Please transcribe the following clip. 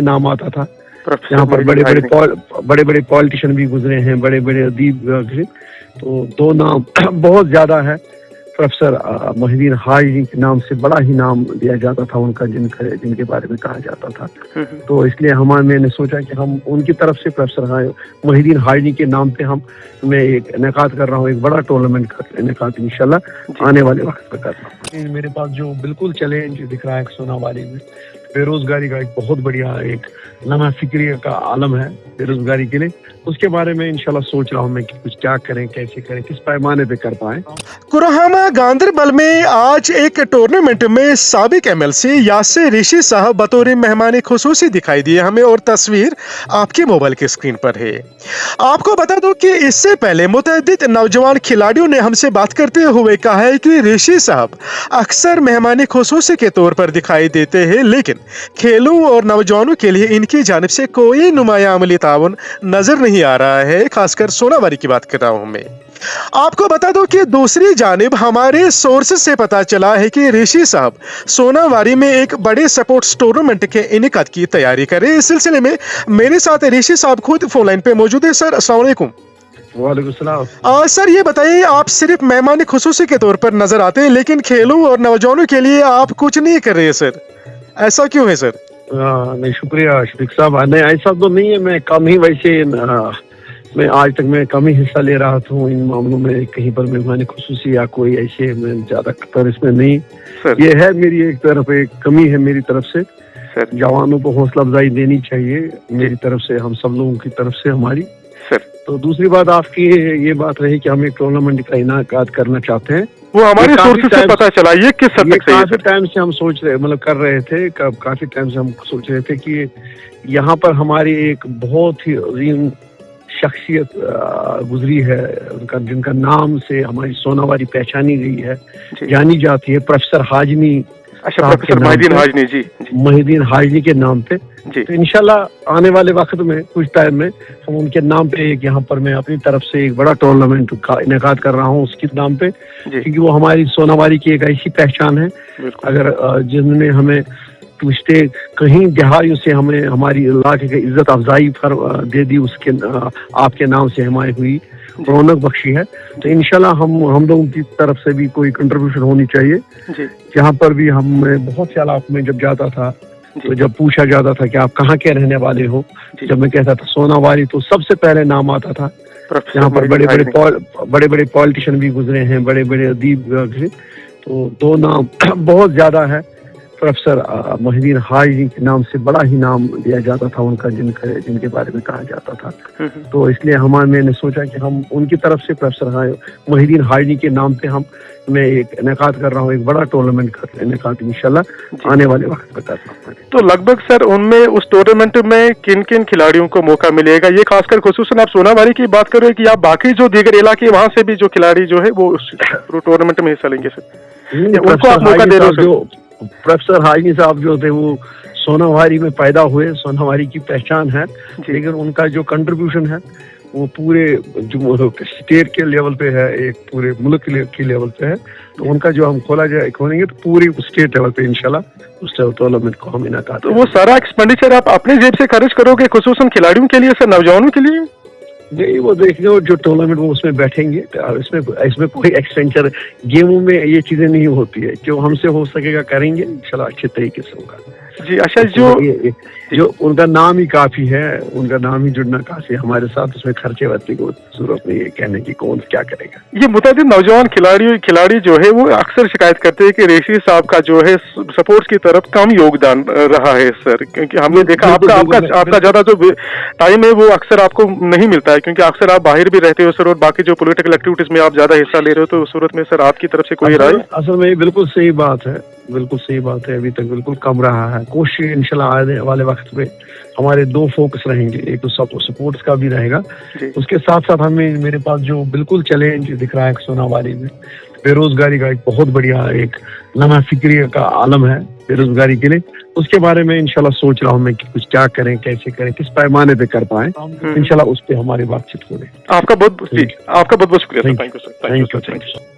नाम आता था। यहाँ पर बड़े बड़े पॉलिटिशियन भी गुजरे हैं, बड़े बड़े अदीब गुजरे। तो दो नाम बहुत ज्यादा है। प्रोफेसर मोहिउद्दीन हाजी के नाम से बड़ा ही नाम दिया जाता था उनका, जिनके बारे में कहा जाता था। तो इसलिए मैंने सोचा कि हम उनकी तरफ से प्रोफेसर मोहिउद्दीन हाजी के नाम पे मैं एक इनेकाद कर रहा हूँ, एक बड़ा टूर्नामेंट का इनेकाद इंशाल्लाह आने वाले वक्त में कर रहा हूँ। मेरे पास जो बिल्कुल चैलेंज दिख रहा है सोनावारी में, बेरोजगारी का एक बहुत बढ़िया एक लम्हा फिक्री का आलम है बेरोजगारी के लिए। उसके बारे में इंशाल्लाह सोच रहा हूँ मैं कि कुछ क्या करें, कैसे करें, किस पैमाने पे कर पाए। कुरहामा गांधरबल में आज एक टूर्नामेंट में साबिक एमएलसी यासिर ऋषि साहब बतौर मेहमान खुसूसी दिखाई दिए हमें, और तस्वीर आपके मोबाइल की स्क्रीन पर है। आपको बता दूं कि इससे पहले मुतअद्दिद नौजवान खिलाड़ियों ने हमसे बात करते हुए कहा है कि ऋषि साहब अक्सर मेहमान खुसूसी के तौर पर दिखाई देते हैं, लेकिन खेलों और नौजवानों के लिए इनकी जानिब से कोई नुमाया अमली ताउन नजर नहीं आ रहा है। खासकर सोनावारी की बात कर रहा हूं मैं। आपको बता दो कि दूसरी जानिब हमारे सोर्स से पता चला है कि ऋषि साहब सोनावारी में एक बड़े स्पोर्ट्स टूर्नामेंट के इनेकाद की तैयारी कर रहे हैं। इस सिलसिले में मेरे साथ ऋषि साहब खुद फोन लाइन पे मौजूद है। सर अस्सलाम वालेकुम। वालेकुम सलाम। सर ये बताइए, आप सिर्फ मेहमान खुसूसी के तौर पर नजर आते हैं, लेकिन खेलों और नौजवानों के लिए आप कुछ नहीं कर रहे सर, ऐसा क्यों है सर? नहीं, शुक्रिया शफीक साहब। नहीं, ऐसा तो नहीं है, मैं कम ही वैसे मैं आज तक मैं कम ही हिस्सा ले रहा हूँ इन मामलों में। कहीं पर मेहमान खुसूसी या कोई ऐसे मैं ज्यादा तर इसमें नहीं। ये है मेरी एक तरफ एक कमी है मेरी तरफ से। जवानों को हौसला अफजाई देनी चाहिए मेरी तरफ से, हम सब लोगों की तरफ से हमारी। तो दूसरी बात आपकी ये बात रही कि हम एक टूर्नामेंट का इनेकाद करना चाहते हैं। वो हमारे सोर्सेज से पता चला, ये किस हद तक सही है? काफी टाइम से हम सोच रहे, मतलब कर रहे थे, काफी टाइम से हम सोच रहे थे कि यहाँ पर हमारी एक बहुत ही अजीम शख्सियत गुजरी है, उनका जिनका नाम से हमारी सोनावारी पहचानी गई है, जानी जाती है, प्रोफेसर हाजनी। अच्छा, प्रोफेसर मोहिउद्दीन हाजनी जी, मोहिउद्दीन हाजनी के नाम पे। तो इंशाल्लाह आने वाले वक्त में कुछ टाइम में हम उनके नाम पे एक यहाँ पर मैं अपनी तरफ से एक बड़ा टूर्नामेंट का इनेकाद कर रहा हूँ उसके नाम पे, क्योंकि वो हमारी सोनावारी की एक ऐसी पहचान है। अगर जिनमें हमें पूछते कहीं दिहाड़ियों से हमें हमारी इलाके की इज्जत अफजाई दे दी, उसके आपके नाम से हमारी हुई रौनक बख्शी है। तो इंशाल्लाह हम लोगों की तरफ से भी कोई कंट्रीब्यूशन होनी चाहिए। जहाँ पर भी मैं बहुत से इलाकों में जब जाता था तो जब पूछा जाता था कि आप कहाँ के रहने वाले हो, जब मैं कहता था सोनावारी, तो सबसे पहले नाम आता था। यहाँ पर बड़े बड़े पॉलिटिशियन भी गुजरे हैं, बड़े बड़े अदीब गुजरे। तो दो नाम बहुत ज्यादा है। प्रोफेसर मोहिउद्दीन हाजी के नाम से बड़ा ही नाम दिया जाता था उनका, जिनके बारे में कहा जाता था। तो इसलिए मैंने सोचा कि हम उनकी तरफ से प्रोफेसर मोहिउद्दीन हाजी के नाम पे मैं एक इनेकाद कर रहा हूँ, एक बड़ा टूर्नामेंट का इनेकाद इंशाल्लाह आने वाले वक्त में कर रहा हूँ। तो लगभग सर उनमें उस टूर्नामेंट में किन किन खिलाड़ियों को मौका मिलेगा? ये खासकर खुसूसन आप सोनावारी की बात कर रहे हैं कि आप बाकी जो दीगर इलाके वहाँ से भी जो खिलाड़ी जो है वो उस टूर्नामेंट में हिस्सा लेंगे सर? उनको आप मौका दे रहे हो? प्रोफेसर हाजी साहब जो थे वो सोनावारी में पैदा हुए, सोनावारी की पहचान है, लेकिन उनका जो कंट्रीब्यूशन है वो पूरे जो स्टेट के लेवल पे है, एक पूरे मुल्क के लेवल पे है। तो उनका जो हम खोलेंगे तो पूरी स्टेट लेवल पे इंशाल्लाह उस टूर्नामेंट को हम इनेकाद। तो वो सारा एक्सपेंडिचर आप अपने जेब से खर्च करोगे खुसूसन खिलाड़ियों के लिए सर, नौजवानों के लिए? नहीं, वो देखिए जो टूर्नामेंट वो उसमें बैठेंगे, इसमें कोई एक्सपेंचर गेमों में ये चीजें नहीं होती है। जो हमसे हो सकेगा करेंगे इंशाल्लाह, अच्छे तरीके से होगा जी। अच्छा, जो उनका नाम ही काफी है, उनका नाम ही जुड़ना काफी है हमारे साथ, उसमें खर्चे वर्चे को जरूरत नहीं है कहने की कौन क्या करेगा। ये मुतअद्दिद नौजवान खिलाड़ी जो है वो अक्सर शिकायत करते हैं कि ऋषि साहब का जो है स्पोर्ट्स की तरफ कम योगदान रहा है सर, क्योंकि हमने देखा आपका ज्यादा जो टाइम है वो अक्सर आपको नहीं मिलता है, क्योंकि अक्सर आप बाहर भी रहते हो सर, और बाकी जो पॉलिटिकल एक्टिविटीज में आप ज्यादा हिस्सा ले रहे हो। तो उस सूरत में सर आपकी तरफ से कोई राय? असल में बिल्कुल सही बात है, बिल्कुल सही बात है। अभी तक बिल्कुल कम रहा है। कोशिश इंशाल्लाह आने वाले वक्त में हमारे दो फोकस रहेंगे, एक तो सपोर्ट्स का भी रहेगा, उसके साथ साथ मेरे पास जो बिल्कुल चैलेंज दिख रहा है सोनावारी में, बेरोजगारी का एक बहुत बढ़िया एक लम्हा फिक्री का आलम है बेरोजगारी के लिए। उसके बारे में इंशाल्लाह सोच रहा हूँ मैं कि कुछ क्या करें, कैसे करें, किस पैमाने पे कर पाए। इंशाल्लाह उस पे हमारी बातचीत हो रही है। आपका बहुत बहुत शुक्रिया। Thank you sir.